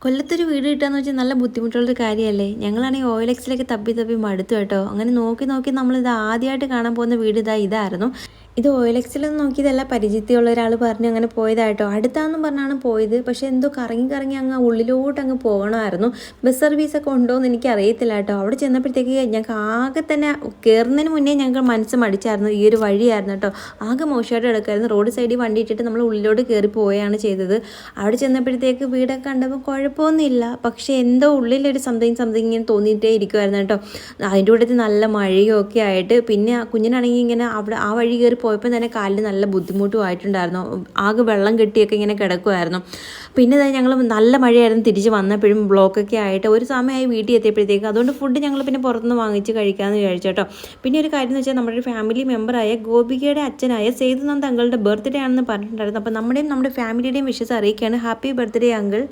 കൊല്ലത്തൊരു വീട് കിട്ടുകയെന്ന് വെച്ചാൽ നല്ല ബുദ്ധിമുട്ടുള്ളൊരു കാര്യമല്ലേ. ഞങ്ങളാണെങ്കിൽ OLX തപ്പി തപ്പി മടുത്തു കേട്ടോ. അങ്ങനെ നോക്കി നോക്കി നമ്മളിത് ആദ്യമായിട്ട് കാണാൻ പോകുന്ന വീട് ഇതായിരുന്നു. ഇത് OLX നോക്കിയതല്ല, പരിചയത്തിലുള്ള ഒരാൾ പറഞ്ഞ് അങ്ങനെ പോയതായിട്ടോ. അടുത്താണെന്നും പറഞ്ഞാണ് പോയത്. പക്ഷേ എന്തോ കറങ്ങി കറങ്ങി അങ്ങ് ഉള്ളിലോട്ട് അങ്ങ് പോകണമായിരുന്നു. ബസ് സർവീസൊക്കെ ഉണ്ടോ എന്ന് എനിക്ക് അറിയത്തില്ല കേട്ടോ. അവിടെ ചെന്നപ്പോഴത്തേക്ക് ഞങ്ങൾക്ക് ആകെ തന്നെ കയറുന്നതിന് മുന്നേ ഞങ്ങൾക്ക് മനസ്സ് മടിച്ചായിരുന്നു. ഈ ഒരു വഴിയായിരുന്നു കേട്ടോ. ആകെ മോശമായിട്ട് കിടക്കായിരുന്നു. റോഡ് സൈഡിൽ വണ്ടി ഇട്ടിട്ട് നമ്മൾ ഉള്ളിലോട്ട് കയറി പോവുകയാണ് ചെയ്തത്. അവിടെ ചെന്നപ്പോഴത്തേക്ക് വീടൊക്കെ കണ്ടപ്പോൾ കുഴപ്പമൊന്നുമില്ല. പക്ഷേ എന്തോ ഉള്ളിലൊരു സംതിങ് ഇങ്ങനെ തോന്നിയിട്ടേ ഇരിക്കുമായിരുന്നു കേട്ടോ. അതിൻ്റെ കൂട്ടത്തിൽ നല്ല മഴയും ഒക്കെ ആയിട്ട് പിന്നെ കുഞ്ഞിനാണെങ്കിൽ ഇങ്ങനെ അവിടെ ആ വഴി കയറി പോയപ്പോൾ തന്നെ കാലിൽ നല്ല ബുദ്ധിമുട്ടുമായിട്ടുണ്ടായിരുന്നു. ആകെ വെള്ളം കെട്ടിയൊക്കെ ഇങ്ങനെ കിടക്കുമായിരുന്നു. പിന്നെ ഞങ്ങൾ നല്ല മഴയായിരുന്നു. തിരിച്ച് വന്നപ്പോഴും ബ്ലോക്കൊക്കെ ആയിട്ട് ഒരു സമയമായി വീട്ടിൽ എത്തിയപ്പോഴത്തേക്ക്. അതുകൊണ്ട് ഫുഡ് ഞങ്ങൾ പിന്നെ പുറത്തുനിന്ന് വാങ്ങിച്ച് കഴിക്കാമെന്ന് വിചാരിച്ചു കേട്ടോ. പിന്നെ ഒരു കാര്യം എന്ന് വെച്ചാൽ നമ്മുടെ ഒരു ഫാമിലി മെമ്പറായ ഗോപികയുടെ അച്ഛനായ സേതുനന്ദ് അങ്കിളുടെ ബർത്ത്ഡേ ആണെന്ന് പറഞ്ഞിട്ടുണ്ടായിരുന്നു. അപ്പോൾ നമ്മുടെ ഫാമിലിയുടെയും വിഷസ് അറിയിക്കുകയാണ്. Happy birthday uncle.